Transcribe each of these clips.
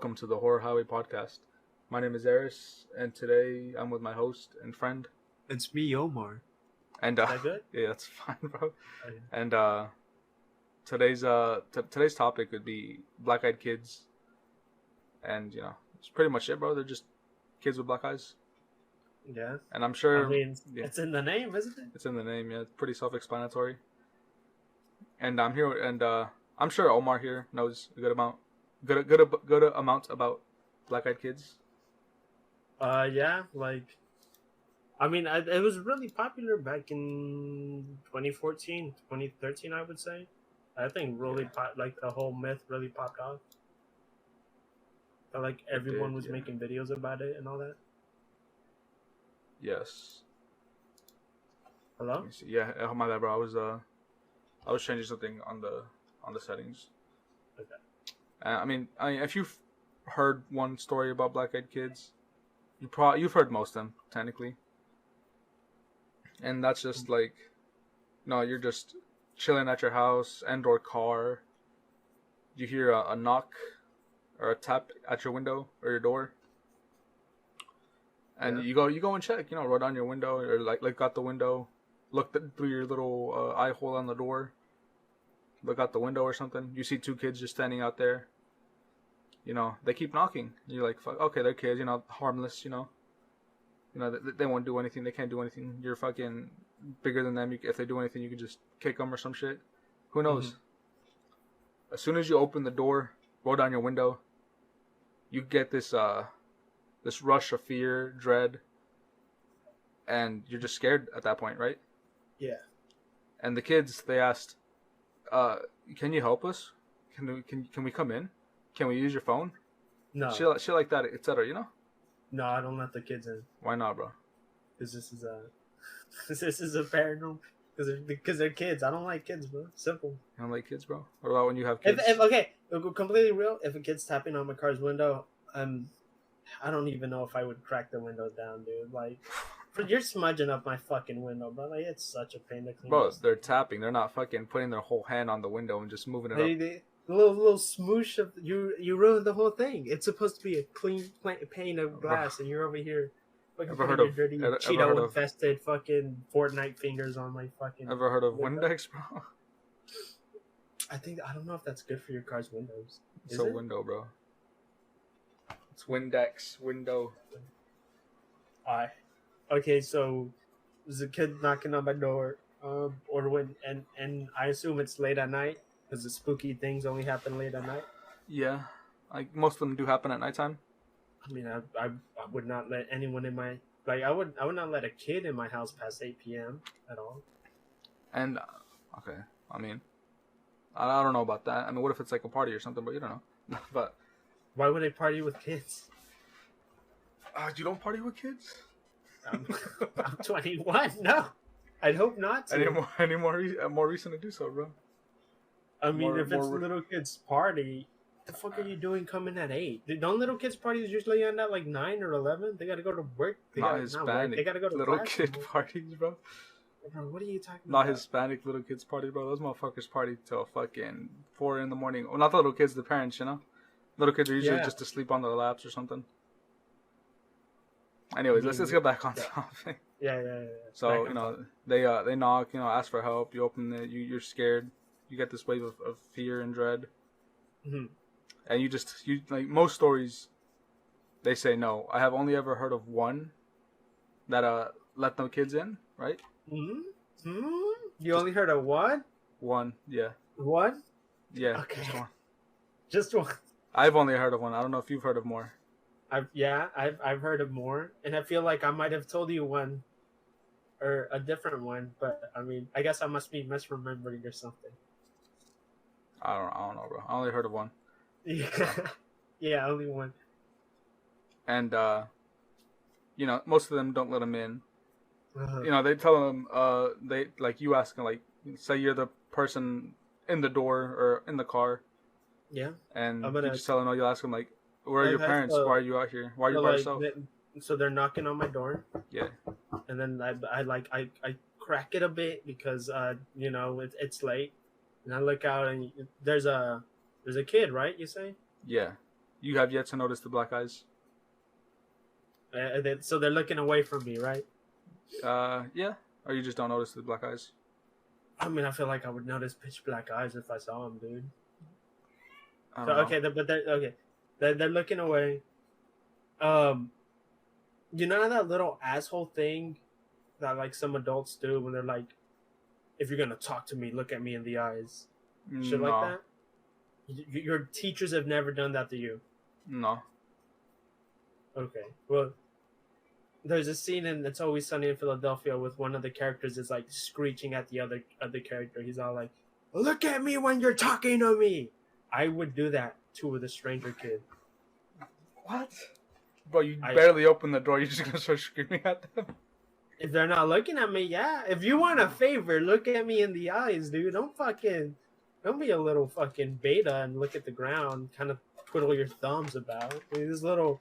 welcome to the Horror Highway podcast. My name is Aris, and today I'm with my host and friend. It's me, Omar. And Is that good? yeah, that's fine, bro. Okay. And today's today's topic would be black-eyed kids, and it's pretty much it, bro. They're just kids with black eyes, Yeah. and I'm sure I mean, it's in the name, isn't it? it's in the name. Yeah, it's pretty self-explanatory. And I'm here, and I'm sure Omar here knows a good amount about black-eyed kids. Yeah. It was really popular back in 2014, 2013, I would say. I think really the whole myth really popped off. Felt like everyone was making videos about it and all that. Yes. Hello? Let me see. Yeah, oh, my bad, bro. I was changing something on the settings. Okay. I mean, if you've heard one story about black-eyed kids, you've heard most of them technically, and that's just like, no, you're just chilling at your house and/or car. You hear a knock or a tap at your window or your door, and you go and check. Roll down your window or like out the window, look through your little eye hole on the door. Look out the window or something. You see two kids just standing out there. They keep knocking. You're like, fuck, okay, they're kids, harmless, they won't do anything. They can't do anything. You're fucking bigger than them. If they do anything, you can just kick them or some shit. Who knows? Mm-hmm. As soon as you open the door, roll down your window, you get this rush of fear, dread, and you're just scared at that point, right? Yeah. And the kids, they asked, can you help us? Can we come in? Can we use your phone? No. Shit like that, etc. No, I don't let the kids in. Why not, bro? Because this is a paranormal. Because they're kids. I don't like kids, bro. Simple. You don't like kids, bro? What about when you have kids? Okay, completely real. If a kid's tapping on my car's window, I don't even know if I would crack the window down, dude. Like, you're smudging up my fucking window, bro. Like, it's such a pain to clean. Bro, they're tapping. They're not fucking putting their whole hand on the window and just moving it up. Little smoosh of you ruined the whole thing. It's supposed to be a clean pane of glass, and you're over here fucking putting your dirty Cheeto infested fucking Fortnite fingers on my fucking. Ever heard of Windex, bro? I don't know if that's good for your car's windows. It's a window, bro. It's Windex window. Alright. Okay, so there's a kid knocking on my door, and I assume it's late at night. Because the spooky things only happen late at night? Yeah. Like, most of them do happen at nighttime. I mean, I would not let anyone in my... Like, I would not let a kid in my house past 8 p.m. at all. And, okay. I mean, I don't know about that. I mean, what if it's like a party or something, but you don't know. But... Why would I party with kids? You don't party with kids? I'm 21. No. I'd hope not to. Any more reason to do so, bro. I mean, if it's a little kids' party, the fuck are you doing coming at 8? Don't little kids' parties usually end at like 9 or 11? They gotta go to work. They gotta go to little kid parties, bro. Bro, what are you talking about? Not Hispanic little kids' party, bro. Those motherfuckers party till fucking 4 in the morning. Well, not the little kids, the parents, Little kids are usually just asleep on their laps or something. Anyways, let's get back on topic. Yeah. So, they knock, ask for help. You open it, you're scared. You get this wave of fear and dread. Mm-hmm. And you like most stories, they say no. I have only ever heard of one that let the kids in, right? Mm-hmm. You only heard of one? One, yeah. One? Yeah, okay. Just one. Just one. I've only heard of one. I don't know if you've heard of more. I've heard of more, and I feel like I might have told you one or a different one, but I mean, I guess I must be misremembering or something. I don't know, bro. I only heard of one. Yeah, only one. And most of them don't let them in. Uh-huh. They tell them they like you ask them, like, say you're the person in the door or in the car. Yeah. And you just tell them, no, you'll ask them, like, where are your parents? Why are you out here? Why are you by yourself? So they're knocking on my door. Yeah. And then I crack it a bit because it's late, and I look out and there's a kid, right? You say? Yeah. You have yet to notice the black eyes. So they're looking away from me, right? Yeah. Or you just don't notice the black eyes. I mean, I feel like I would notice pitch black eyes if I saw them, dude. I So don't know. okay, but they're okay. They're looking away. You know that little asshole thing that like some adults do when they're like, "If you're gonna talk to me, look at me in the eyes." Shit like that. Your teachers have never done that to you. No. Okay. Well, there's a scene in It's Always Sunny in Philadelphia with one of the characters is like screeching at the other character. He's all like, "Look at me when you're talking to me." I would do that to with a stranger kid. What? Bro, you barely open the door. You're just gonna start screaming at them. If they're not looking at me, yeah. If you want a favor, look at me in the eyes, dude. Don't be a little fucking beta and look at the ground, kind of twiddle your thumbs about. I mean, this little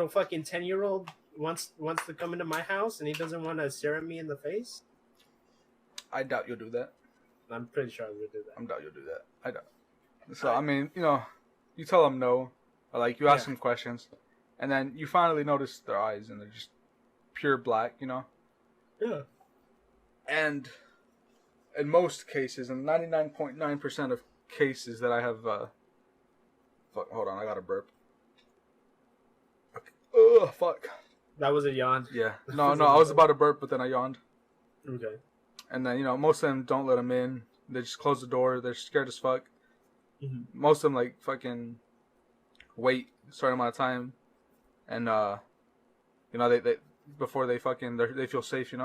fucking 10-year-old wants to come into my house and he doesn't want to stare at me in the face. I doubt you'll do that. I'm pretty sure I would do that. I doubt you'll do that. I doubt. So I mean, you tell them no, or like you ask them questions, and then you finally notice their eyes and they're just pure black, Yeah. And in most cases, in 99.9% of cases that I have, fuck, hold on, I got a burp. Okay. Ugh, fuck. That was a yawn. Yeah. No, I was about to burp, but then I yawned. Okay. And then, most of them don't let them in. They just close the door. They're scared as fuck. Mm-hmm. Most of them, like, fucking wait a certain amount of time. And, they before they fucking, they feel safe, They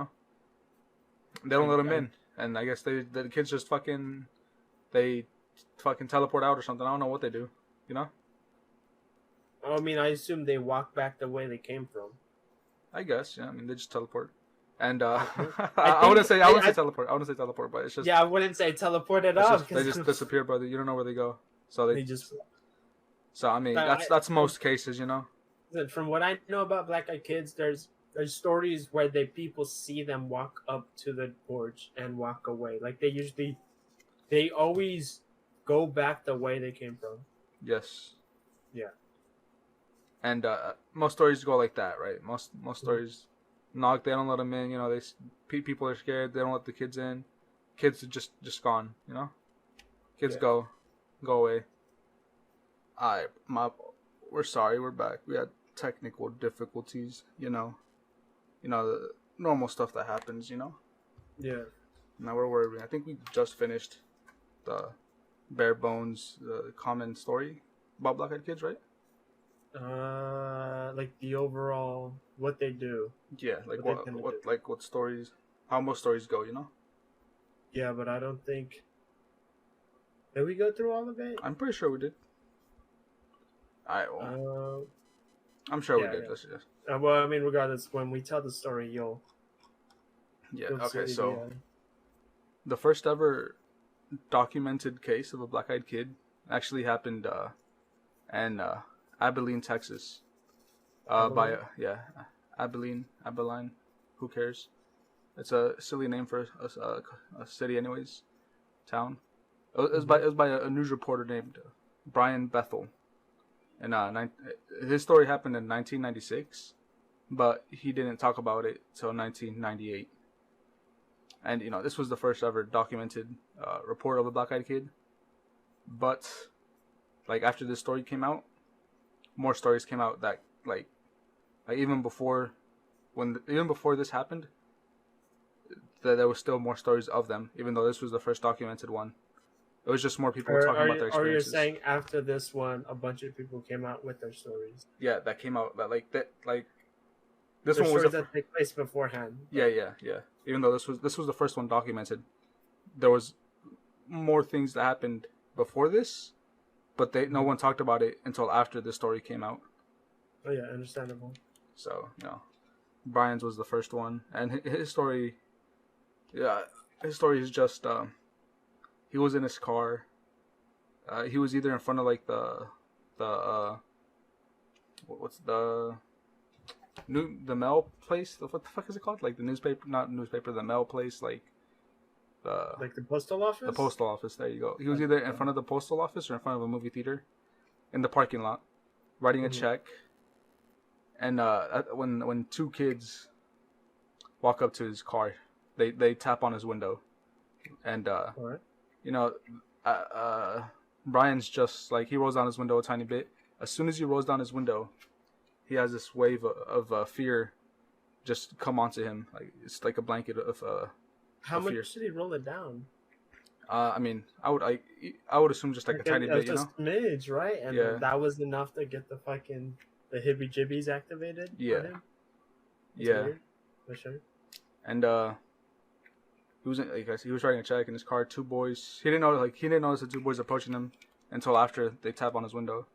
don't let them in. And I guess the kids just fucking teleport out or something. I don't know what they do, I mean, I assume they walk back the way they came from. I guess, yeah. I mean, they just teleport. And I wouldn't say teleport. I wouldn't say teleport, but it's just I wouldn't say teleport at all. They just disappear, brother. You don't know where they go, so they just. So I mean, that's most cases, From what I know about black-eyed kids, there's stories where people see them walk up to the porch and walk away. Like they always go back the way they came from. Yes. Yeah. And most stories go like that, right? Most stories knock. They don't let them in. People are scared. They don't let the kids in. Kids are just gone. Kids go away. We're sorry. We're back. We had technical difficulties. The normal stuff that happens. Yeah. Now where were we? I think we just finished the bare bones, common story about black-eyed kids, right? Like the overall what they do. Yeah, like what stories? How most stories go, Yeah, but I don't think. Did we go through all of it? I'm pretty sure we did. I'm sure we did. Yeah. Well, I mean, regardless, when we tell the story, you'll. Yeah. Okay. So, the first ever documented case of a black-eyed kid actually happened in Abilene, Texas. Abilene. Who cares? It's a silly name for a city, anyways. Town. It was by a news reporter named Brian Bethel. And his story happened in 1996, but he didn't talk about it till 1998. And this was the first ever documented report of a black-eyed kid. But like after this story came out, more stories came out that like even before this happened, there was still more stories of them. Even though this was the first documented one, it was just more people talking about their experiences. Or you're saying after this one, a bunch of people came out with their stories? Yeah, that came out that. This one was that take place beforehand. Yeah. Even though this was the first one documented, there was more things that happened before this, but no one talked about it until after this story came out. Oh yeah, understandable. So Brian's was the first one, and his story. Yeah, his story is just he was in his car. He was either in front of like what's the mail place? What the fuck is it called? Like the newspaper, not newspaper, the mail place, like the postal office. The postal office. There you go. He was either in front of the postal office or in front of a movie theater, in the parking lot, writing a check, and when two kids walk up to his car, they tap on his window, and Alright. you know, Brian's just like he rolls down his window a tiny bit. As soon as he rolls down his window, he has this wave of fear just come onto him. Like it's like a blanket of How much fear. did he roll it down? I mean, I would assume just like a tiny bit, you know. A smidge, right? And Yeah. that was enough to get the hibby jibbies activated. Yeah. For him? Yeah. Weird. For sure. And he was like he was writing a check in his car. Two boys. He didn't notice the two boys approaching him until after they tap on his window.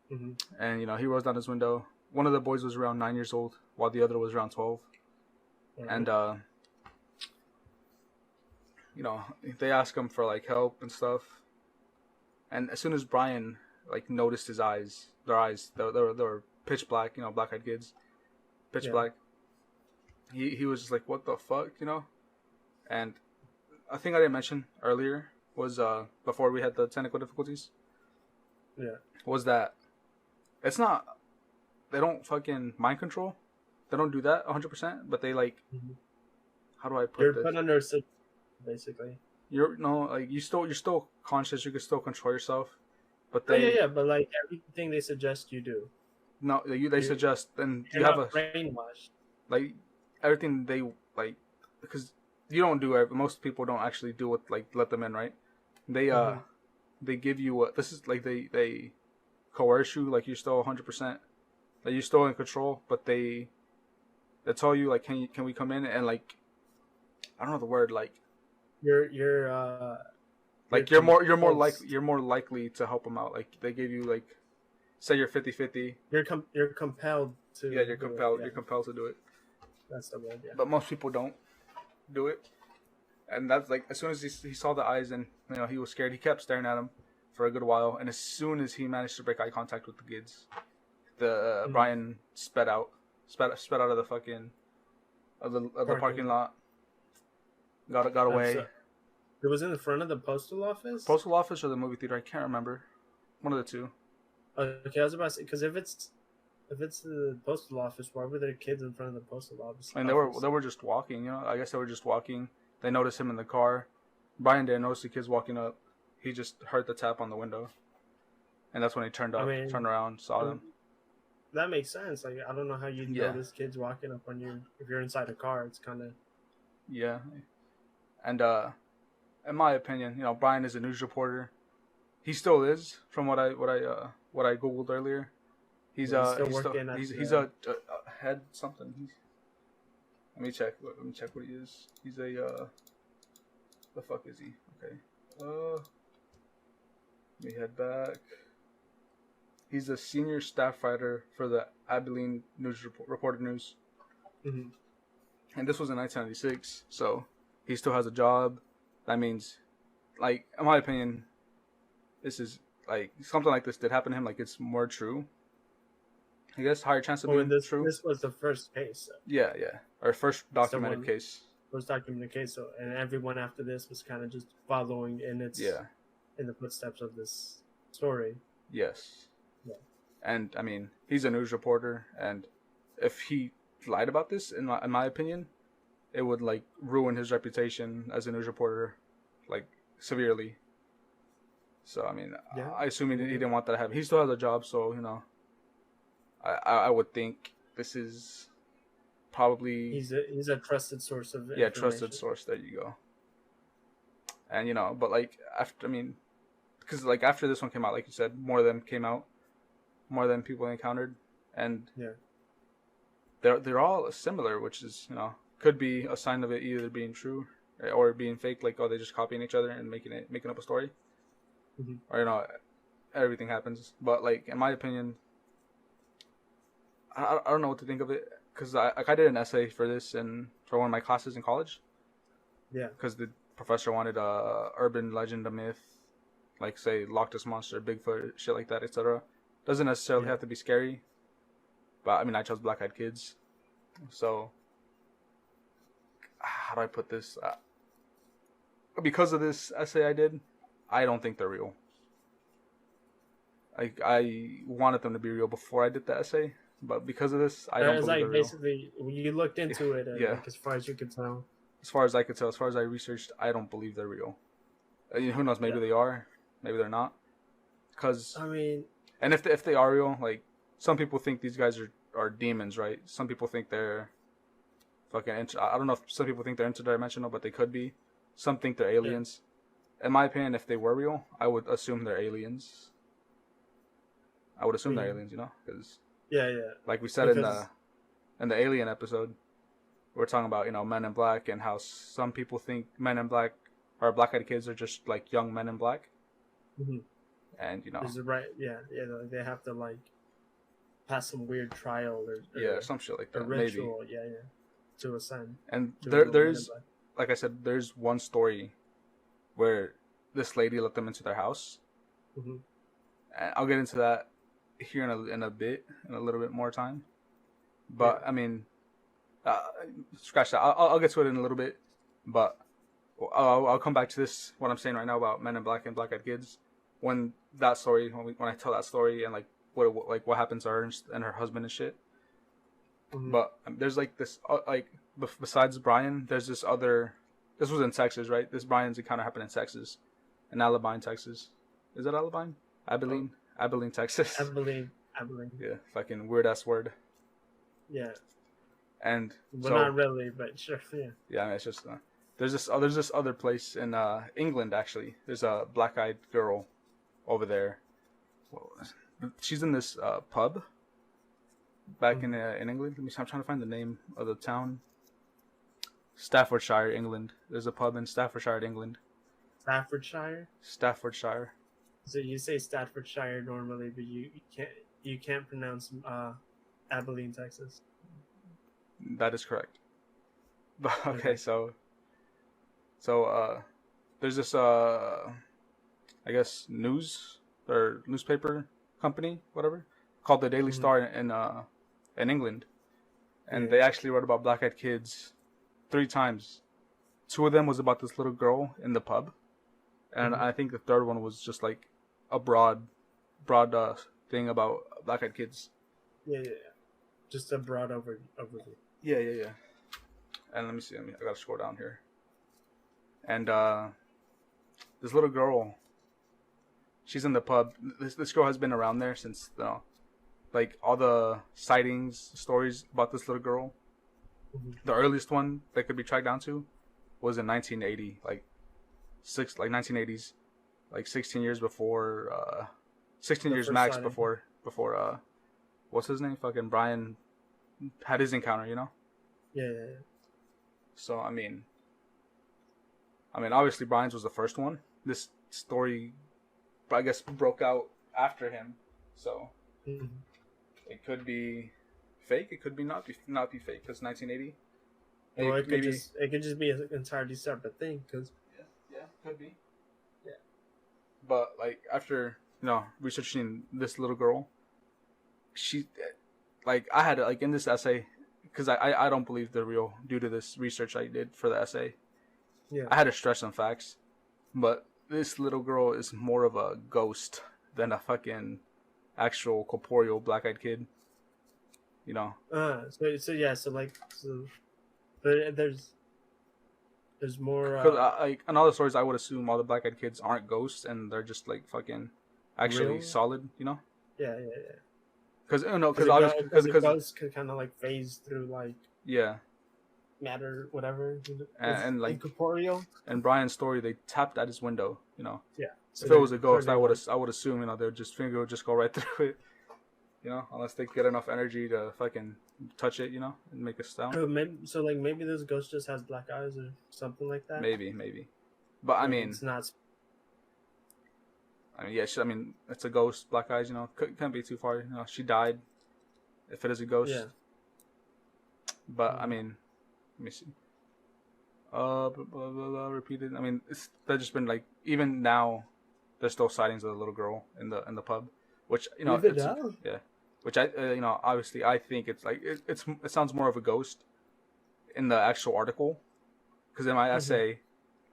Mm-hmm. And he rolls down his window. One of the boys was around 9 years old, while the other was around 12. Right. And they ask him for like help and stuff. And as soon as Brian like noticed their eyes, they were pitch black, black-eyed kids, pitch black. He was just like, what the fuck, And I think I didn't mention earlier was before we had the technical difficulties. Yeah. Was that it's not, they don't fucking mind control. They don't do that 100%, but they like, how do I put You're this? put under basically. You're still conscious. You can still control yourself, but but like everything they suggest you do. No, they suggest, and You're you have not brainwashed. like everything they like, because you don't do it. Most people don't actually do it, like let them in, right? They give you this is like they coerce you, like you're still 100%, like you're still in control, but they tell you like, can we come in, and like I don't know the word, like you're more likely to help them out. Like they give you like, say you're 50-50. You're compelled to. Yeah, you're compelled. You're compelled to do it. That's the word. Yeah. But most people don't do it, and that's like as soon as he saw the eyes, and he was scared. He kept staring at him for a good while, and as soon as he managed to break eye contact with the kids, Brian sped out of the fucking of the parking lot. Got away. It was in the front of the postal office. Postal office or the movie theater? I can't remember. One of the two. Okay, I was about to say, because if it's the postal office, why were there kids in front of the postal office? I mean, they were just walking. I guess they were just walking. They noticed him in the car. Brian didn't notice the kids walking up. He just heard the tap on the window, and that's when he turned around, saw them. That makes sense. Like I don't know how you'd notice kids walking up on you if you're inside a car. It's kind of and in my opinion, Brian is a news reporter. He still is, from what I googled earlier. He's a head something. Let me check what he is. He's a the fuck is he? Okay. Let me head back. He's a senior staff writer for the Abilene Reporter News. Mm-hmm. And this was in 1996, so he still has a job. That means, like, in my opinion, this is, like, something like this did happen to him, like, it's more true. I guess higher chance of being true. This was the first case. Yeah. Or first documented case. First documented case, so, and everyone after this was kind of just following in the footsteps of this story. Yes. Yeah. And, I mean, he's a news reporter, and if he lied about this, in my opinion, it would like ruin his reputation as a news reporter, like severely. So I mean, I assume he didn't want that to happen. He still has a job, so I would think this is probably he's a trusted source of information. Yeah, trusted source. There you go. And but like because like after this one came out, like you said, more of them came out, more than people encountered, and they're all similar, which is could be a sign of it either being true or being fake, like they're just copying each other and making up a story, or everything happens. But like in my opinion, I don't know what to think of it, because I did an essay for this and for one of my classes in college. Yeah. Because the professor wanted a urban legend, a myth, like say Loch Ness Monster, Bigfoot, shit like that, etc. Doesn't necessarily have to be scary. But I mean, I chose Black-Eyed Kids, so how do I put this? Because of this essay I did, I don't think they're real. Like I wanted them to be real before I did the essay, but because of this, I don't It's believe like they're real. basically you looked into it, and Yeah. like as far as you could tell. As far as I could tell, as far as I researched, I don't believe they're real. Who knows? Maybe they are. Maybe they're not. Cause I mean, and if they are real, like some people think these guys are demons, right? Some people think they're fucking. I don't know if some people think they're interdimensional, but they could be. Some think they're aliens. In my opinion, if they were real, I would assume they're aliens. I would assume they're aliens, you know, because yeah, like we said in the Alien episode, we're talking about, you know, Men in Black and how some people think Men in Black or Black-Eyed Kids are just like young Men in Black, and you know, is it right? Yeah, like they have to like pass some weird trial or some shit like that, a ritual, maybe. Yeah, to ascend. And there's, like I said, there's one story where this lady let them into their house, and I'll get into that here in a little bit more time. But I mean, scratch that. I'll get to it in a little bit, but I'll come back to this. What I'm saying right now about Men in Black and Black-Eyed Kids, when I tell that story and like what happened to her and her husband and shit. But there's like this besides Brian, there's this other. This was in Texas, right? This Brian's encounter happened in Texas, in Abilene, Texas. Is that Abilene? Abilene, Texas. Abilene. Yeah, fucking weird ass word. Yeah. And but not really, but sure. Yeah. Yeah, I mean, it's just there's this other place in England actually. There's a black-eyed girl over there. She's in this pub back in England. Let me see, I'm trying to find the name of the town. Staffordshire, England. There's a pub in Staffordshire, England. Staffordshire. Staffordshire. So you say Staffordshire normally, but you can't pronounce Abilene, Texas. That is correct. But okay, so there's this I guess newspaper company, whatever, called the Daily Star in England, and they actually wrote about black-eyed kids 3 times. 2 of them was about this little girl in the pub, and I think the 3rd one was just like a broad thing about black-eyed kids. Yeah. Just a broad overview. Yeah. And let me see. I gotta scroll down here. And this little girl, she's in the pub. This girl has been around there since, like all the sightings, stories about this little girl. The earliest one that could be tracked down to was in 1980, like 1980s, like 16 years before, 16 years max sighting. before what's his name? Fucking Brian had his encounter, you know? Yeah. So I mean, obviously Brian's was the first one. This story, I guess, broke out after him. So it could be fake. It could be not be fake because 1980. Well, it could just be an entirely separate thing. Cause yeah, could be. Yeah. But like after researching this little girl, she, like I had like in this essay, because I don't believe they're real due to this research I did for the essay. Yeah. I had to stress some facts, but this little girl is more of a ghost than a fucking actual corporeal black-eyed kid. You know. But there's more. Like in all the stories, I would assume all the black-eyed kids aren't ghosts and they're just like fucking actually real? Solid. You know. Yeah. Because ghosts could kind of like phase through like matter, whatever, and like incorporeal. In Brian's story, they tapped at his window. You know. Yeah. So if it was a ghost, I would assume their finger would just go right through it. You know, unless they get enough energy to fucking touch it, and make a sound. So maybe this ghost just has black eyes or something like that. Maybe. But I mean, it's not. It's a ghost, black eyes. Can't be too far. She died. If it is a ghost. Yeah. But let me see. Repeated. They've just been like, even now, there's still sightings of the little girl in the pub, which which I obviously I think it's like it sounds more of a ghost in the actual article, because in my essay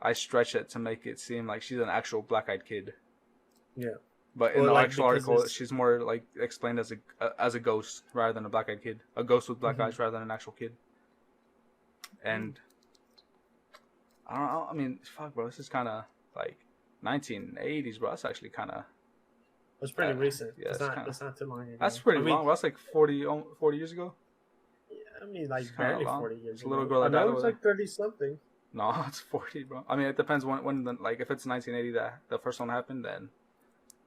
I stretch it to make it seem like she's an actual black-eyed kid. Yeah. But in Or the like actual because article, there's. she's more like explained as a ghost rather than a black-eyed kid. A ghost with black Mhm. eyes rather than an actual kid. And I don't know. I mean, fuck, bro. This is kind of like 1980s, bro. That's actually kind of. It's pretty recent. Yeah, It's it's not. kind of. It's not too long ago. That's pretty I mean, long. Bro. That's like 40 years ago. yeah, I mean, It's like kind of barely long. 40 years It's a little ago. girl I that died know over it's there. like 30 something. No, it's 40, bro. I mean, it depends when the, like if it's 1980 that the first one happened, then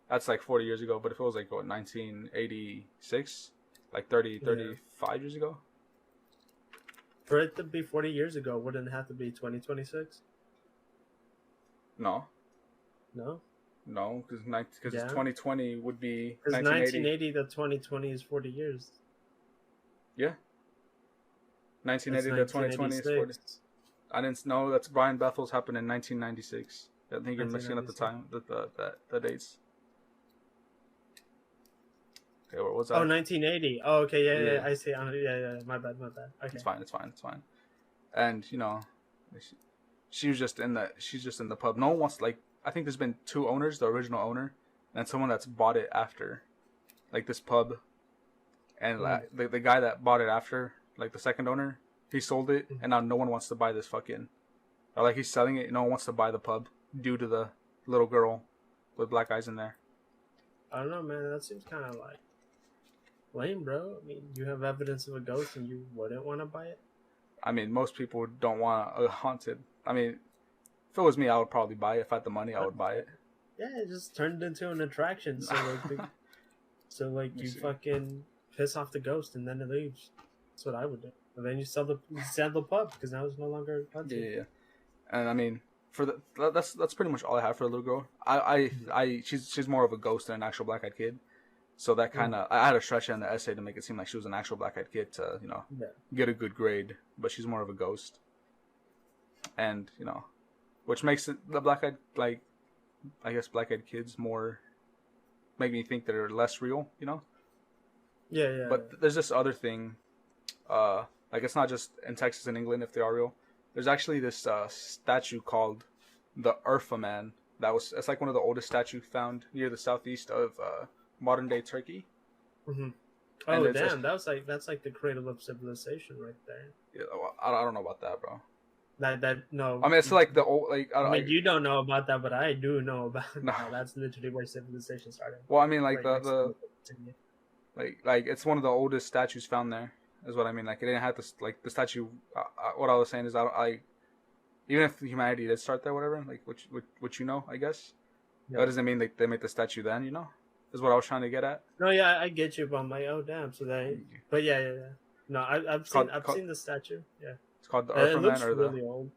that's like 40 years ago. But if it was like what 1986, like 35 years ago. For it to be 40 years ago, wouldn't it have to be 2026? No, No, no, because yeah, 2020 would be because 1980. 1980 to 2020 is 40 years. Yeah, That's 1980 to 2020 is 40. 1986. I didn't know that's Brian Bethel's happened in 1996. I think you're mixing up the 1996. time, the dates. Okay, what was Oh, that? 1980. Oh, okay, yeah, Yeah. I see. Yeah. My bad. Okay. It's fine. And she's just in the pub. No one wants like I think there's been two owners, the original owner, and someone that's bought it after, like this pub, and the guy that bought it after, like the second owner, he sold it, and now no one wants to buy this fucking, or like he's selling it, no one wants to buy the pub due to the little girl with black eyes in there. I don't know, man. That seems kind of like lame, bro. I mean, you have evidence of a ghost and you wouldn't want to buy it? I mean, most people don't want a haunted. I mean, if it was me, I would probably buy it. If I had the money, I would buy it. Yeah, it just turned into an attraction. So like you see. fucking piss off the ghost and then it leaves. That's what I would do. And then you sell the pub because now it's no longer haunted. Yeah. And I mean, that's pretty much all I have for a little girl. She's more of a ghost than an actual black-eyed kid. So that kind of I had to stretch it in the essay to make it seem like she was an actual black-eyed kid to get a good grade, but she's more of a ghost. And which makes it the black-eyed like I guess black-eyed kids more make me think they're less real. Yeah. But there's this other thing, like it's not just in Texas and England if they are real. There's actually this statue called the Urfa Man. It's like one of the oldest statues found near the southeast of modern day Turkey. Mm-hmm. Oh damn! That's like the cradle of civilization right there. Yeah, I don't know about that, bro. That no. I mean, it's like the old like. You don't know about that, but I do know about. No, that's literally where civilization started. Well, I mean, like right the like it's one of the oldest statues found there. Is what I mean. Like it didn't have to like the statue. What I was saying is I even if humanity did start there, whatever, like which I guess. Yeah. That doesn't mean they made the statue then, is what I was trying to get at. No, yeah, I get you, but I'm like, oh damn, so but yeah. No, I've seen the statue. Yeah, it's called the Urfa Man or really old.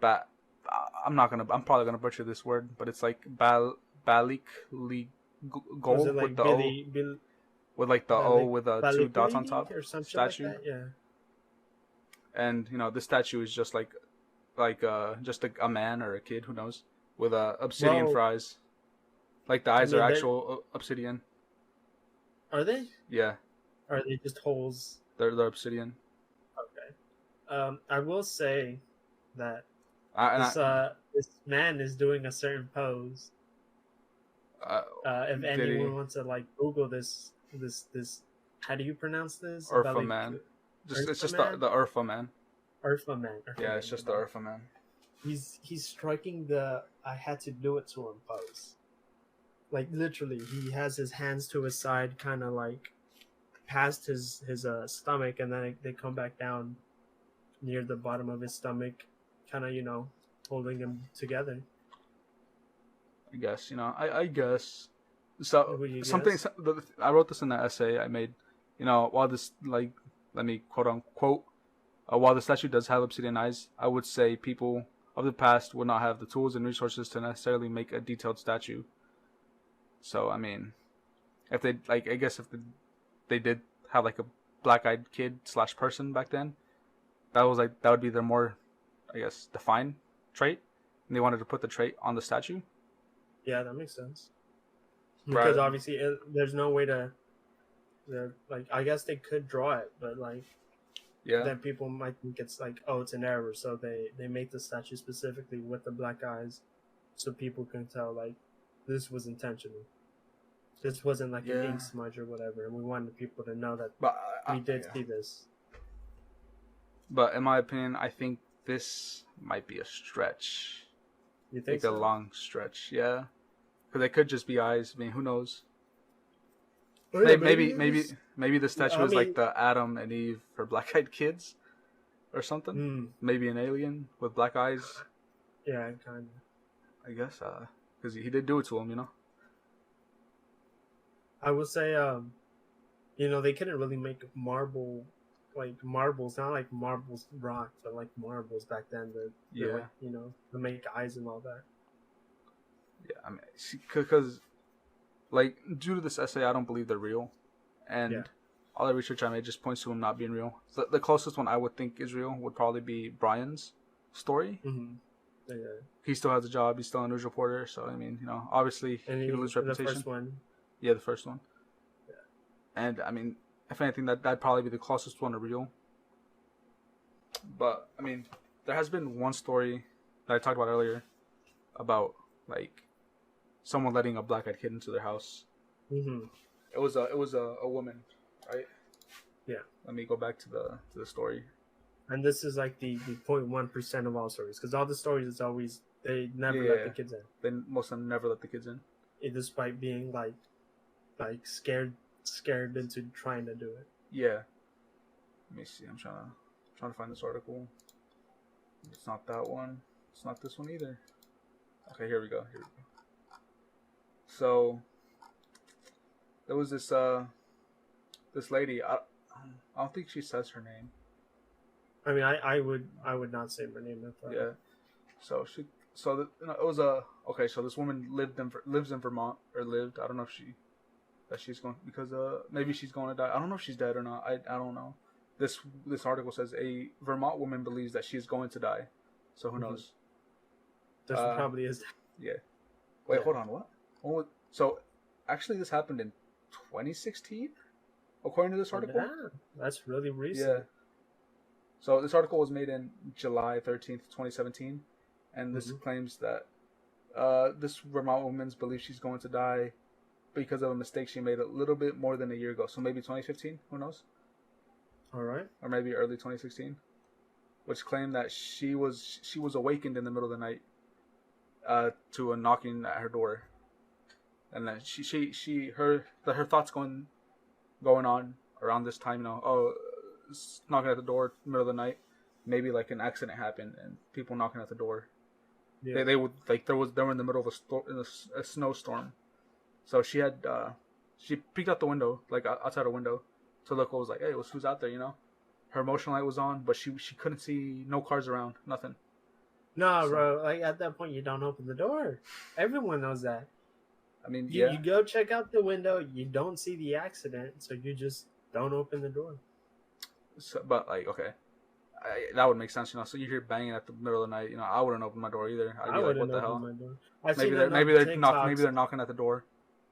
I'm probably gonna butcher this word, but it's like Balik gold like with the O. With like the O with two dots on top or something statue. like that, yeah. And this statue is just like just a man or a kid, who knows, with obsidian fries. Like the eyes are actual obsidian. Are they? Yeah. Or are they just holes? They're obsidian. Okay. I will say that this man is doing a certain pose. If anyone wants to like Google this, how do you pronounce this? Urfa Man. It's just the Urfa Man. Urfa Man. Yeah, it's just the Urfa Man. He's striking the I had to do it to him pose. Like literally, he has his hands to his side, kind of like past his stomach, and then they come back down near the bottom of his stomach, kind of holding him together. I guess I guess so. Something I wrote this in the essay I made. While this like let me quote unquote while the statue does have obsidian eyes, I would say people of the past would not have the tools and resources to necessarily make a detailed statue. So I mean, if they I guess if they did have like a black-eyed kid / person back then, that would be their more, I guess, defined trait, and they wanted to put the trait on the statue. Yeah, that makes sense. Because obviously, there's no way to, I guess they could draw it, but then people might think it's it's an error, so they make the statue specifically with the black eyes, so people can tell this was intentional. This wasn't like an Yeah. ink smudge or whatever, and we wanted people to know that But we did yeah. see this. But in my opinion, I think this might be a stretch. You think Like so? a long stretch, yeah. Because they could just be eyes. I mean, who knows? Oh, yeah, Maybe the statue I is like mean- the Adam and Eve for black-eyed kids, or something. Hmm. Maybe an alien with black eyes. Yeah, kind of. I guess, because he did do it to him, you know. I would say, they couldn't really make marbles, not like marbles rock, but like marbles back then. Yeah. Like, to make eyes and all that. Yeah, I mean, because like due to this essay, I don't believe they're real, and Yeah. all the research I made just points to them not being real. The closest one I would think is real would probably be Brian's story. Mm-hmm. Yeah. He still has a job. He's still a news reporter. So I mean, obviously And he lose the reputation. first one. Yeah, the first one. Yeah. And I mean, if anything, that'd probably be the closest one to real. But I mean, there has been one story that I talked about earlier about like someone letting a black-eyed kid into their house. Mm-hmm. It was a woman, right? Yeah. Let me go back to the story. And this is like the 0.1% of all stories, because all the stories is always they never let the kids in. They most of them never let the kids in. Despite being like scared into trying to do it. Yeah. Let me see. I'm trying to find this article. It's not that one. It's not this one either. Okay, here we go. So there was this lady. I don't think she says her name. I mean, I would not say her name if Yeah. So it was okay. So this woman lives in Vermont, or lived. I don't know if she's going, because maybe she's going to die. I don't know if she's dead or not. I don't know. This article says a Vermont woman believes that she is going to die. So who knows? This probably is. Yeah. Wait, Yeah. hold on. What? So actually, this happened in 2016, according to this article. Yeah, that's really recent. Yeah. So this article was made in July 13th, 2017, and this claims that this Vermont woman believes she's going to die because of a mistake she made a little bit more than a year ago. So maybe 2015, who knows? All right. Or maybe early 2016, which claimed that she was awakened in the middle of the night to a knocking at her door, and then her thoughts going on around this time. Knocking at the door middle of the night, maybe like an accident happened and people knocking at the door. Yeah. They would like they were in the middle of a snowstorm, so she peeked out the window, like outside a window, to look. Was like, hey, who's out there? Her motion light was on, but she couldn't see no cars around, nothing. No, bro. Like at that point, you don't open the door. Everyone knows that. I mean, You go check out the window. You don't see the accident, so you just don't open the door. So, but like, okay, that would make sense, So you hear banging at the middle of the night, I wouldn't open my door either. I'd be like, what the hell? My door. Maybe they're knocking at the door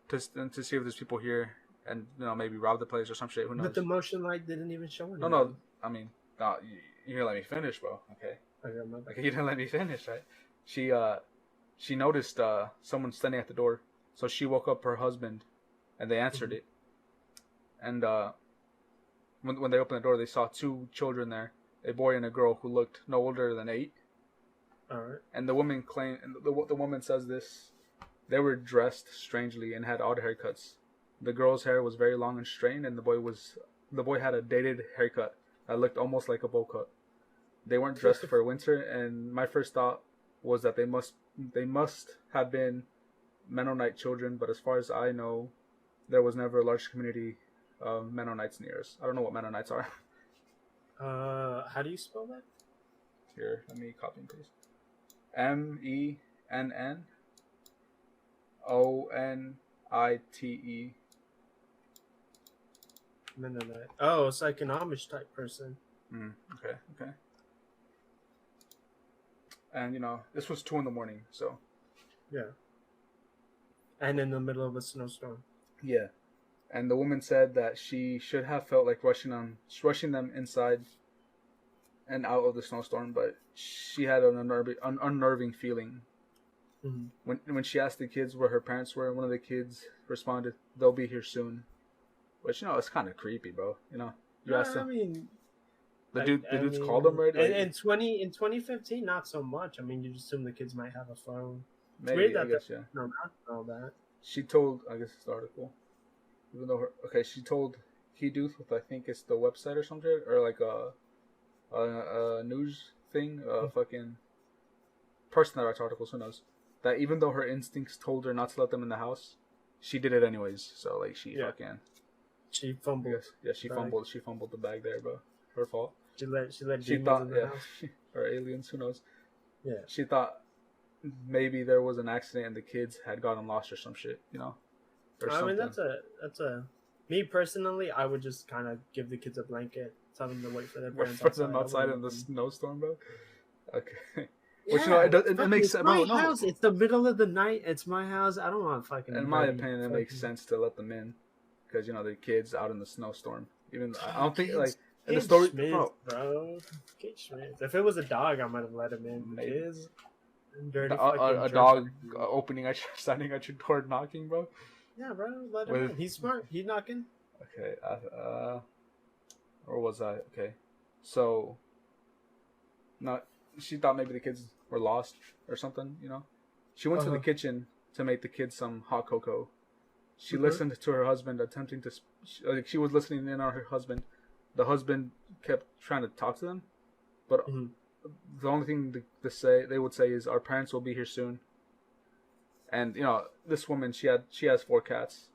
to see if there's people here and maybe rob the place or some shit. Who knows? But the motion light didn't even show anything. No. I mean, no, you didn't let me finish, bro. Okay. Okay, You didn't let me finish, right? She noticed someone standing at the door, so she woke up her husband, and they answered it. And when they opened the door, they saw two children there, a boy and a girl who looked no older than 8. All right. And the woman claimed, and the woman says this: they were dressed strangely and had odd haircuts. The girl's hair was very long and straight, and the boy had a dated haircut that looked almost like a bowl cut. They weren't dressed for winter, and my first thought was that they must have been Mennonite children, but as far as I know, there was never a large community of Mennonites near us. I don't know what Mennonites are. How do you spell that? Here, let me copy and paste. MENNONITE. Mennonite. Oh, it's like an Amish type person. Okay. And this was 2 a.m, so Yeah. And in the middle of a snowstorm. yeah. And the woman said that she should have felt like rushing them inside and out of the snowstorm, but she had an unnerving feeling When she asked the kids where her parents were, one of the kids responded, "They'll be here soon." Which, it's kind of creepy, bro. You asked I them. mean, The dudes called them, right? Like, in 2015, not so much. I mean, you assume the kids might have a phone. It's maybe, weird I that guess, yeah. no, not all that. She told, I guess it's the article. Even though she told He-Duth with, I think it's the website or something, or like a news thing, fucking person that writes articles, who knows, that even though her instincts told her not to let them in the house, she did it anyways. So like she fucking she fumbled. She fumbled the bag there, bro. Her fault. She let she thought in the house. Or aliens, who knows. Yeah. She thought maybe there was an accident and the kids had gotten lost or some shit, or I mean, that's a me personally, I would just kind of give the kids a blanket, tell them to wait for their parents outside in the snowstorm, bro. Okay. Yeah, which it makes sense. My house. It's the middle of the night. It's my house. I don't want fucking. In my opinion, it makes sense to let them in because the kids out in the snowstorm. Even I don't think like in the story, bro. Kate Schmidt. If it was a dog, I might have let him in. Maybe. Kids, dirty a dog standing at your door knocking, bro. Yeah, bro. Let him in. He's smart. He's knocking. Okay. Where was I? Okay. So. Not. She thought maybe the kids were lost or something, She went to the kitchen to make the kids some hot cocoa. She listened to her husband attempting to... she was listening in on her husband. The husband kept trying to talk to them. But the only thing they would say is, our parents will be here soon. And, this woman, she has 4 cats.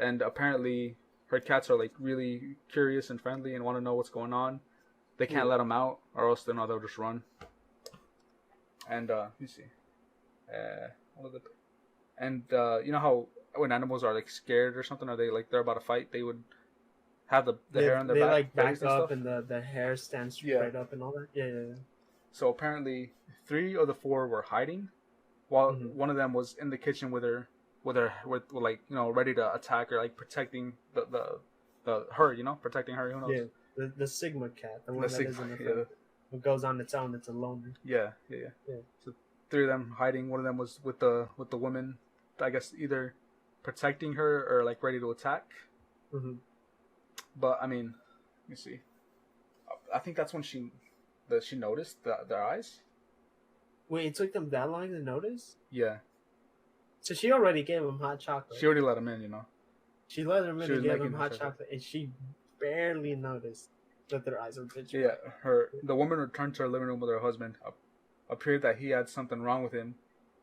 And apparently her cats are, like, really curious and friendly and want to know what's going on. They can't let them out, or else they'll just run. And you see, you know how when animals are like scared or something, or they're about to fight, they would have the hair on their back. They like back up, and the hair stands straight up and all that. Yeah. So apparently, 3 of the 4 were hiding, while one of them was in the kitchen with like ready to attack or like protecting her, protecting her. Who knows? Yeah. The Sigma cat, the one that is in the film. It goes on its own. It's a loner. Yeah. So 3 of them hiding. One of them was with the woman, I guess either protecting her or like ready to attack. But I mean, let me see. I think that's when she noticed their eyes. Wait, it took them that long to notice? Yeah. So she already gave him hot chocolate. She already let him in, She let him in and gave him hot chocolate, and she barely noticed that their eyes were pitch black. Yeah, the woman returned to her living room with her husband. Appeared that he had something wrong with him.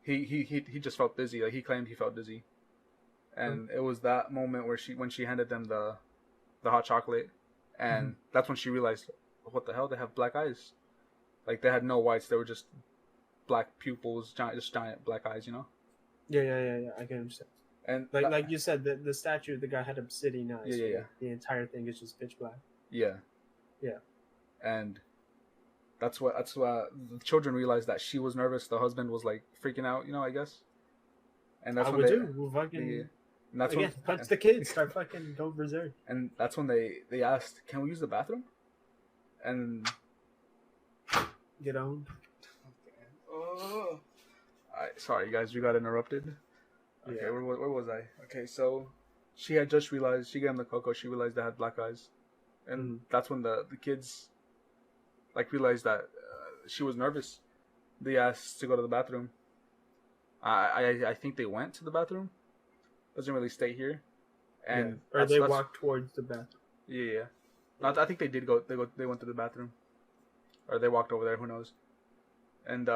He just felt dizzy. Like he claimed he felt dizzy, and it was that moment where when she handed them the hot chocolate, and that's when she realized, what the hell? They have black eyes. Like they had no whites. They were just black pupils, giant black eyes. Yeah. I can understand. And like you said, the statue, the guy had obsidian eyes. Yeah. The entire thing is just pitch black. Yeah. And that's why the children realized that she was nervous. The husband was like freaking out, I guess. And that's and that's when punch the kids, start fucking go berserk. And that's when they asked, "Can we use the bathroom?" And get on. Oh. Sorry guys, we got interrupted. Okay, where was I? Okay, so she had just realized, she gave him the cocoa, she realized they had black eyes. And that's when the kids like realized that she was nervous. They asked to go to the bathroom. I think they went to the bathroom. Doesn't really stay here. And or they walked towards the bathroom. Yeah. I think they did go. They went to the bathroom, or they walked over there. Who knows? And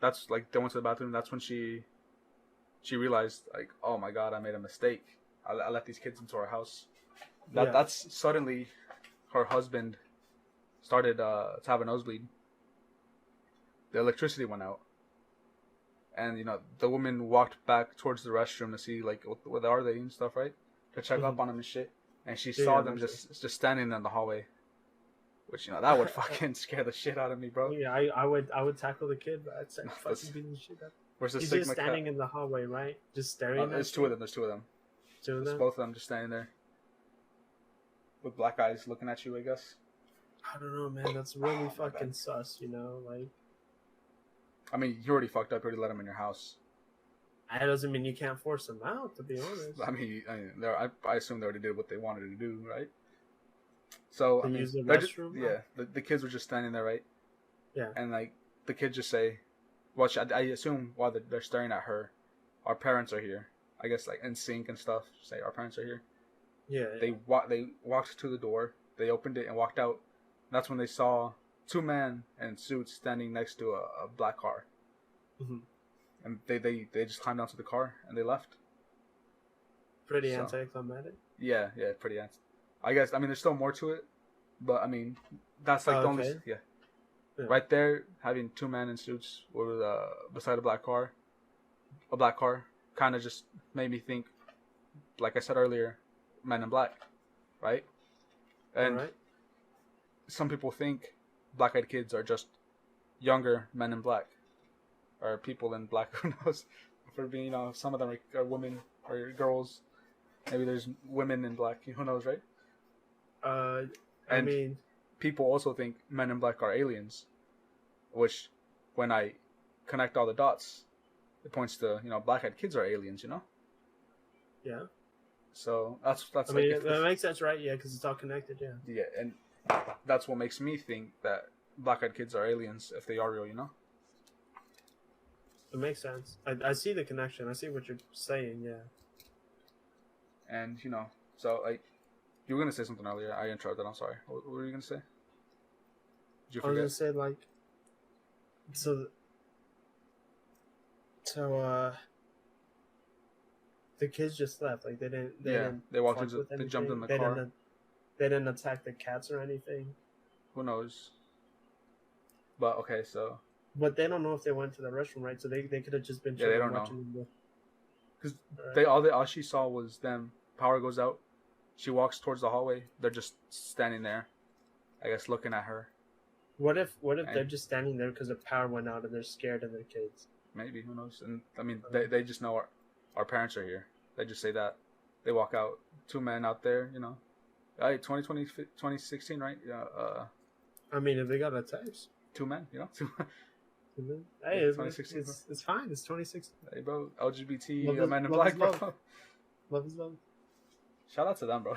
that's like they went to the bathroom. That's when she realized, like, oh my god, I made a mistake. I let these kids into our house. That's suddenly her husband started to have a nosebleed. The electricity went out, and the woman walked back towards the restroom to see like what are they and stuff, right? To check up on them and shit. And she saw them just standing in the hallway, which that would fucking scare the shit out of me, bro. Yeah, I would tackle the kid, but I'd say fucking beating the shit up. Where's the He's Sigma just standing in the hallway, right? Just staring. There's 2 of them. There's 2 of them. 2 of them. Both of them just standing there with black eyes, looking at you, I guess. I don't know, man. That's really fucking sus, like. I mean, you already fucked up. You already let them in your house. That doesn't mean you can't force them out, to be honest. I assume they already did what they wanted to do, right? So, use the restroom? The kids were just standing there, right? Yeah. And, like, the kids just say, well, I assume while they're staring at her, our parents are here. I guess, like, in sync and stuff, say, our parents are here. Yeah. They walked to the door, they opened it and walked out. And that's when they saw two men in suits standing next to a black car. Mm-hmm. And they just climbed onto the car and they left. Pretty anticlimactic. Yeah, pretty anti. I guess, I mean, there's still more to it, but I mean, that's like the only, yeah. Right there, having two men in suits with beside a black car, kind of just made me think, like I said earlier, Men in Black, right? And some people think black-eyed kids are just younger men in black, or people in black. Who knows? For being, some of them are women or girls. Maybe there's women in black. Who knows, right? I mean, people also think Men in Black are aliens, which, when I connect all the dots, it points to black-eyed kids are aliens. Yeah. So that's. I mean, that makes sense, right? Yeah, because it's all connected. Yeah. Yeah, and that's what makes me think that black-eyed kids are aliens if they are real. It makes sense. I see the connection. I see what you're saying. Yeah. And so like. You were gonna say something earlier. I interrupted. I'm sorry. What were you gonna say? Did you forget? I was gonna say like, the kids just left. Like they didn't. They walked into. They jumped in the car. They didn't attack the cats or anything. Who knows? But okay, so. But they don't know if they went to the restroom, right? So they could have just been. Yeah, they don't know. Because all she saw was them. Power goes out. She walks towards the hallway. They're just standing there, I guess, looking at her. What if they're just standing there because the power went out and they're scared of their kids? Maybe, who knows? And I mean, they just know our parents are here. They just say that. They walk out. Two men out there, 2016, right? Yeah. I mean, if they got a text. Two men, Two men. Hey, it's 2016. It's fine. It's 2016. Hey, bro. LGBT Men in Black, bro. Love is love. Shout out to them, bro.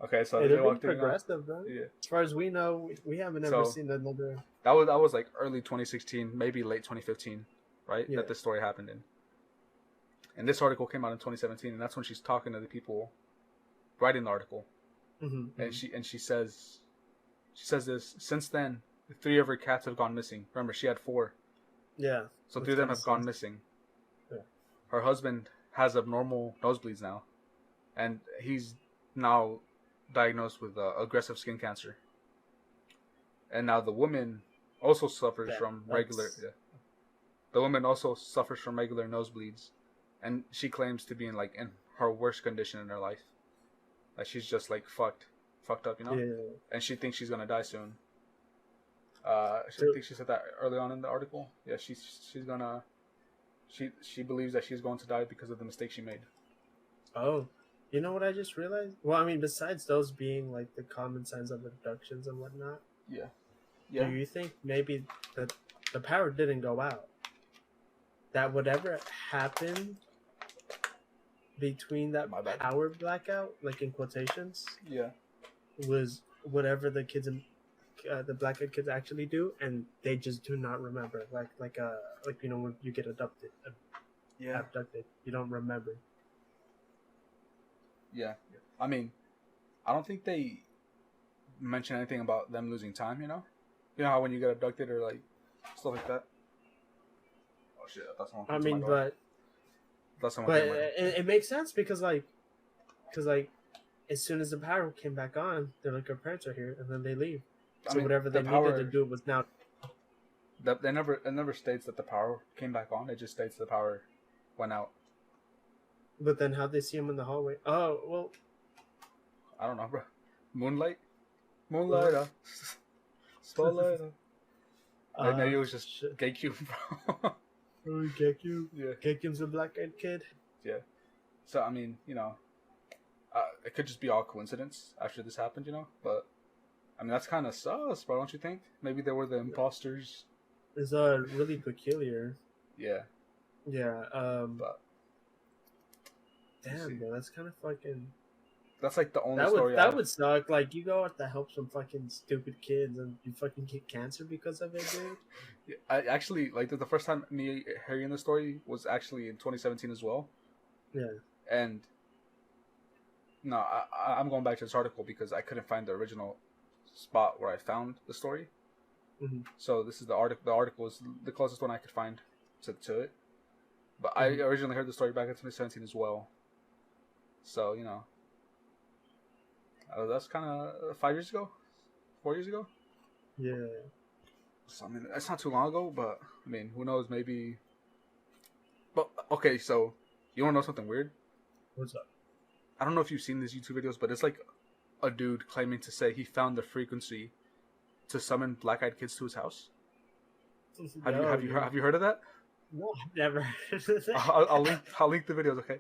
Okay, so they're being progressive, bro. Yeah. As far as we know, we haven't ever seen another. That was like early 2016, maybe late 2015, right? Yeah. That this story happened in. And this article came out in 2017, and that's when she's talking to the people writing the article. Mm-hmm. And she says this. Since then, 3 of her cats have gone missing. Remember, she had 4. Yeah. So 3 of them have gone missing. Yeah. Her husband has abnormal nosebleeds now, and he's now diagnosed with aggressive skin cancer. And now the woman also suffers from regular. Yeah, the woman also suffers from regular nosebleeds, and she claims to be in her worst condition in her life. Like she's just like fucked up, Yeah. And she thinks she's gonna die soon. I think she said that early on in the article. Yeah, she's gonna. She believes that she's going to die because of the mistake she made. Oh, you know what I just realized? Well, I mean, besides those being like the common signs of abductions and whatnot. Yeah. Do you think maybe that the power didn't go out? That whatever happened between that power blackout, like in quotations, was whatever the kids and the black-eyed kids actually do, and they just do not remember. Like when you get abducted, you don't remember. Yeah, I mean, I don't think they mention anything about them losing time. You know how when you get abducted or like stuff like that. Oh shit! That's someone. I mean, but it makes sense because as soon as the power came back on, they're like, our parents are here, and then they leave. So whatever they needed to do was now. It never states that the power came back on. It just states the power went out. But then how'd they see him in the hallway? Oh, well. I don't know, bro. Moonlight, spotlight. Maybe it was just Gay-Cube, bro. Oh, Gay-Cube? Yeah. Gay-Cube's a black-eyed kid? Yeah. So, I mean, it could just be all coincidence after this happened, but I mean, that's kind of sus, bro. Don't you think? Maybe they were the imposters. It's really peculiar. Yeah. Yeah. But Damn, bro, that's kind of fucking. That's like the only That story. That would suck. Like you go out to help some fucking stupid kids and you fucking get cancer because of it, dude. I actually like the first time me hearing the story was actually in 2017 as well. Yeah. And no, I'm going back to this article because I couldn't find the original spot where I found the story. Mm-hmm. So this is the article. The article is the closest one I could find to it. But I originally heard the story back in 2017 as well. So that's kind of 5 years ago, 4 years ago. Yeah. So I mean, that's not too long ago, but I mean, who knows? Maybe. But okay, so you want to know something weird? What's up? I don't know if you've seen these YouTube videos, but it's like a dude claiming to say he found the frequency to summon black-eyed kids to his house. Have you heard of that? No, I've never. I'll link the videos, okay?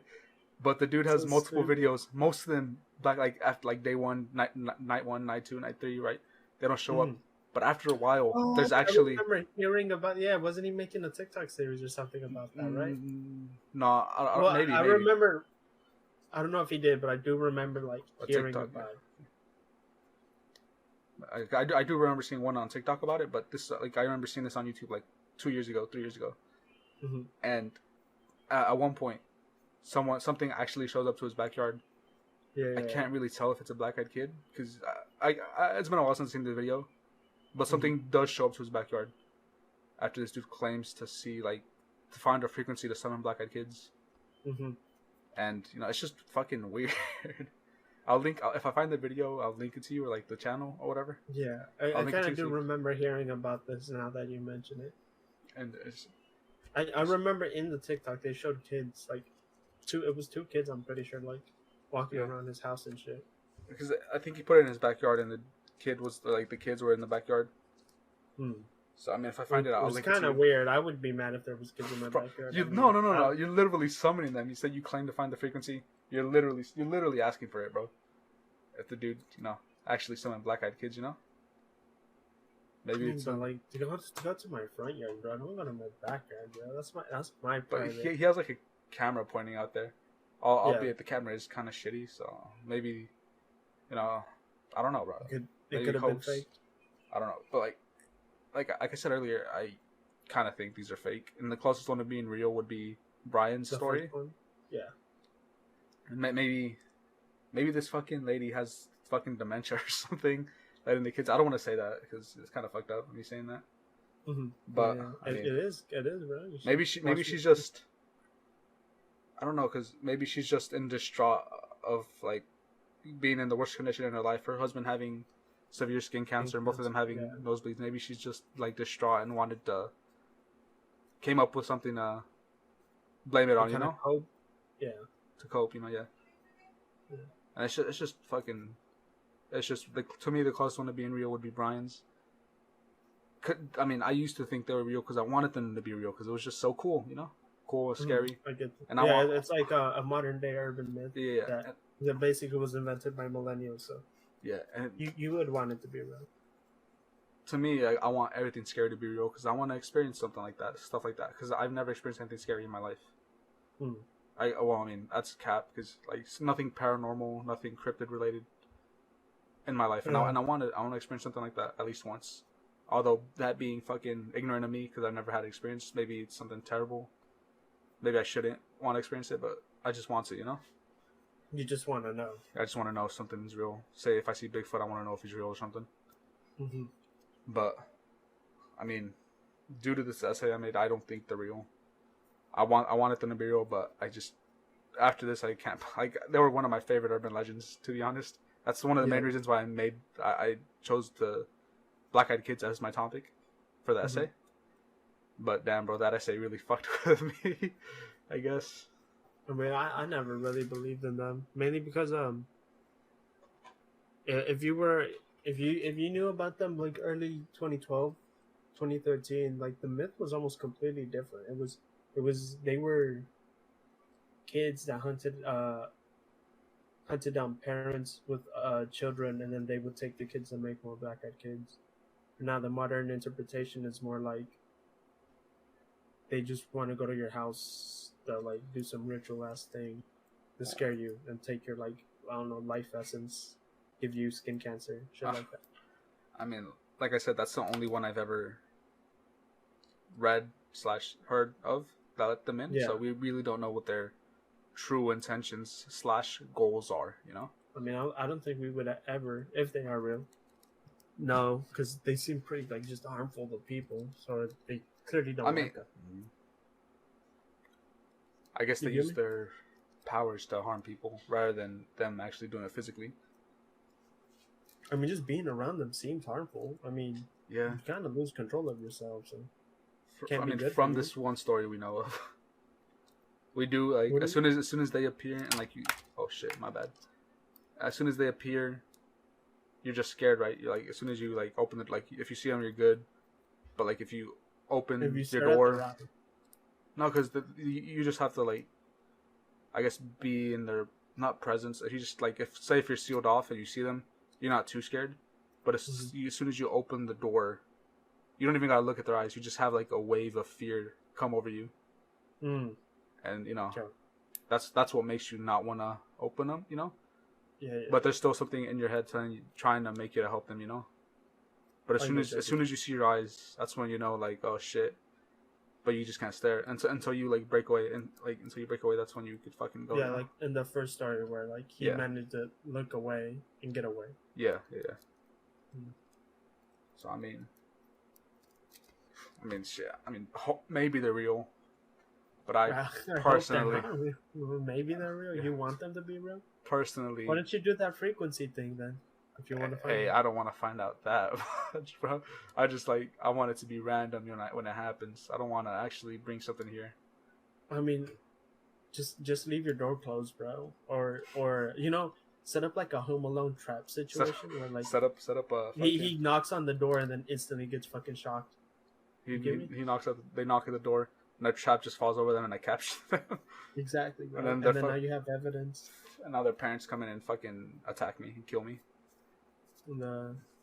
But the dude has multiple videos. Most of them after day one, night one, night two, night three, right? They don't show up. But after a while, there's actually. I remember hearing about. Yeah, wasn't he making a TikTok series or something about that, right? No, maybe. I remember. I don't know if he did, but I do remember hearing TikTok, about it. I do remember seeing one on TikTok about it, but this I remember seeing this on YouTube 2 years ago, 3 years ago, and at one point, something actually shows up to his backyard. Yeah, I can't really tell if it's a black-eyed kid because it's been a while since I've seen the video, but something does show up to his backyard after this dude claims to see to find a frequency to summon black-eyed kids. And it's just fucking weird. If I find the video, I'll link it to you or the channel or whatever. Yeah, I kind of do remember hearing about this now that you mention it. And I remember in the TikTok they showed kids it was two kids, I'm pretty sure, walking around his house and shit. Because I think he put it in his backyard and the kid was the kids were in the backyard. So I mean, if I find it, I'll link it to you. It's kind of weird. I would be mad if there was kids in my backyard. No. You're literally summoning them. You said you claim to find the frequency. You're literally asking for it, bro. If the dude, actually summoned black-eyed kids, maybe it's to go to my front yard, bro. I don't go to my backyard, bro. That's my. But he has a camera pointing out there. Albeit the camera is kind of shitty, so maybe, I don't know, bro. It could have been fake. I don't know, but like I said earlier, I kind of think these are fake, and the closest one to being real would be Brian's story. Yeah. And maybe this fucking lady has fucking dementia or something. Letting the kids. I don't want to say that because it's kind of fucked up me saying that. But I mean, it is, bro. Maybe she's just. I don't know, because maybe she's just in distraught of being in the worst condition in her life. Her husband having severe skin cancer and both of them having nosebleeds. Maybe she's just distraught and wanted to came up with something to blame it on, cope. Yeah. To cope, yeah. And it's just fucking. It's just to me the closest one to being real would be Brian's. I mean, I used to think they were real because I wanted them to be real because it was just so cool, cool, scary. I get that. And it's like a modern day urban myth. Yeah. That basically was invented by millennials. So yeah, and you would want it to be real. To me, I want everything scary to be real because I want to experience something like that, stuff like that. Because I've never experienced anything scary in my life. I mean that's cap because nothing paranormal, nothing cryptid related in my life, and I want to experience something like that at least once. Although that being fucking ignorant of me because I've never had experience, maybe it's something terrible. Maybe I shouldn't want to experience it, but I just want to, You just want to know. I just want to know if something's real. Say if I see Bigfoot, I want to know if he's real or something. But, I mean, due to this essay I made, I don't think they're real. I wanted them to be real, but I just after this I can't. They were one of my favorite urban legends, to be honest. That's one of the main reasons why I chose the black-eyed kids as my topic for the essay. But damn, bro, that essay really fucked with me. I guess. I mean, I never really believed in them, mainly because if you knew about them early 2012, 2013, the myth was almost completely different. They were kids that hunted down parents with children, and then they would take the kids and make more black-eyed kids. Now the modern interpretation is more like they just want to go to your house to like do some ritual ass thing to scare you and take your like I don't know life essence, give you skin cancer, shit like that. I mean, like I said, that's the only one I've ever read/heard of that let them in. Yeah. So we really don't know what their true intentions/goals are. You know. I mean, I don't think we would ever, if they are real. No, because they seem pretty like just harmful to people, so they clearly don't. I mean, like that. I guess they You get use me? their powers to harm people rather than them actually doing it physically. I mean, just being around them seems harmful. I mean, Yeah. you kind of lose control of yourself. So I Can't be mean, good from for you. this one story we know of, we do like What as soon as they appear and like you. Oh shit, my bad. As soon as they appear, you're just scared, right? You're like as soon as you like open it, like if you see them, you're good. But like if you open if you your stare at the door, rock, no, because you just have to like, I guess be in their not presence. If you just like if say if you're sealed off and you see them, you're not too scared. But as soon as you open the door, you don't even gotta look at their eyes. You just have like a wave of fear come over you, and you know Sure. that's what makes you not wanna open them. You know, yeah. but there's still something in your head trying to make you to help them. You know, but as I soon get as that. you see your eyes, that's when you know like oh shit. But you just can't stare until you like break away and like until you break away. That's when you could fucking go. Yeah, you know? like in the first story where like he Yeah. managed to look away and get away. Yeah. Mm. So I mean, shit. I mean, maybe they're real, but I hope they're personally, not real. Maybe they're real. Yeah. You want them to be real? personally, Why don't you do that frequency thing then? If you want to find hey, out. I don't want to find out that much, bro. I just like I want it to be random when it happens. I don't want to actually bring something here. I mean, just leave your door closed, bro. Or you know, set up like a Home Alone trap situation where like Set up a. he knocks on the door and then instantly gets fucking shocked. He get me? knocks at they knock at the door and the trap just falls over them and I capture them. Exactly, bro. And And then then, they're now you have evidence. And now their parents come in and fucking attack me and kill me.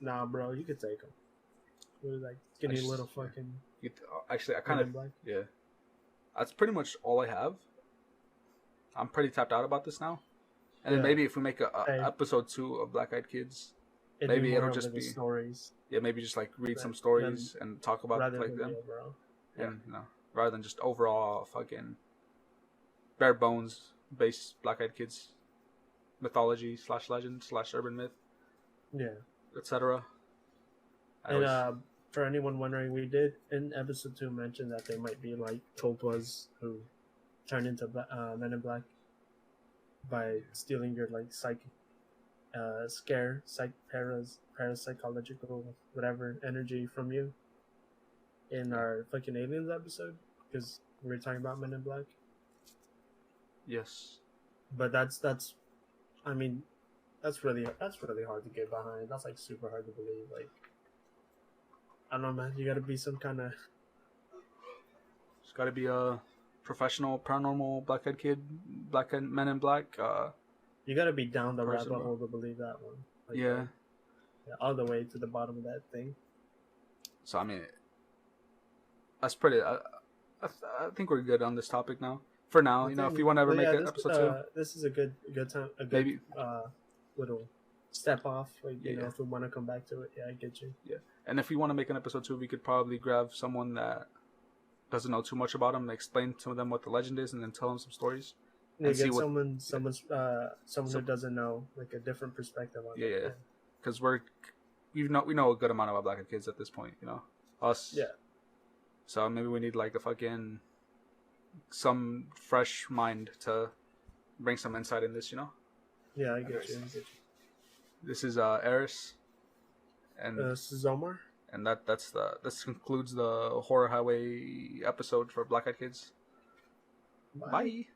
Nah, bro, you could take them. It was like skinny just- little fucking. Actually, I kind Men of in Black. yeah. That's pretty much all I have. I'm pretty tapped out about this now. And then Yeah. maybe if we make a Hey. episode 2 of Black Eyed Kids, It'd maybe be more it'll of just like the be- stories yeah, maybe just like read Right. some stories and talk about rather like than them, real, bro. and you know, rather than just overall fucking bare bones based Black Eyed Kids mythology / legend / urban myth, Yeah. etc. And for anyone wondering, we did in episode 2 mention that there might be like Tulpas who turn into Men in Black by stealing your like parapsychological whatever energy from you in our fucking aliens episode because we were talking about Men in Black. Yes. But that's I mean that's really hard to get behind. That's like super hard to believe. Like I don't know, man. You gotta be some kind of It's got to be a professional paranormal black-eyed kid, black-eyed Men in Black. you gotta be down the Person, rabbit bro. hole to believe that one. Like, Yeah. all the way to the bottom of that thing. So I mean, that's pretty. I think we're good on this topic now. For now, you know, if you want to ever But make yeah, an this, episode 2, this is a good time, a good Maybe. little step off. Like you know, Yeah. if we want to come back to it, yeah, I get you. and if we want to make an episode 2, we could probably grab someone that doesn't know too much about them, and explain to them what the legend is, and then tell them some stories. Yeah, And see get what- someone who Some- doesn't know, like a different perspective on Yeah, it. yeah. Because we know a good amount about black kids at this point, you know, us. Yeah. So maybe we need like a fucking some fresh mind to bring some insight in this, you know. Yeah, I get you. This is Aris, and This is Omar. and this concludes the Horror Highway episode for Black Eyed Kids. Bye.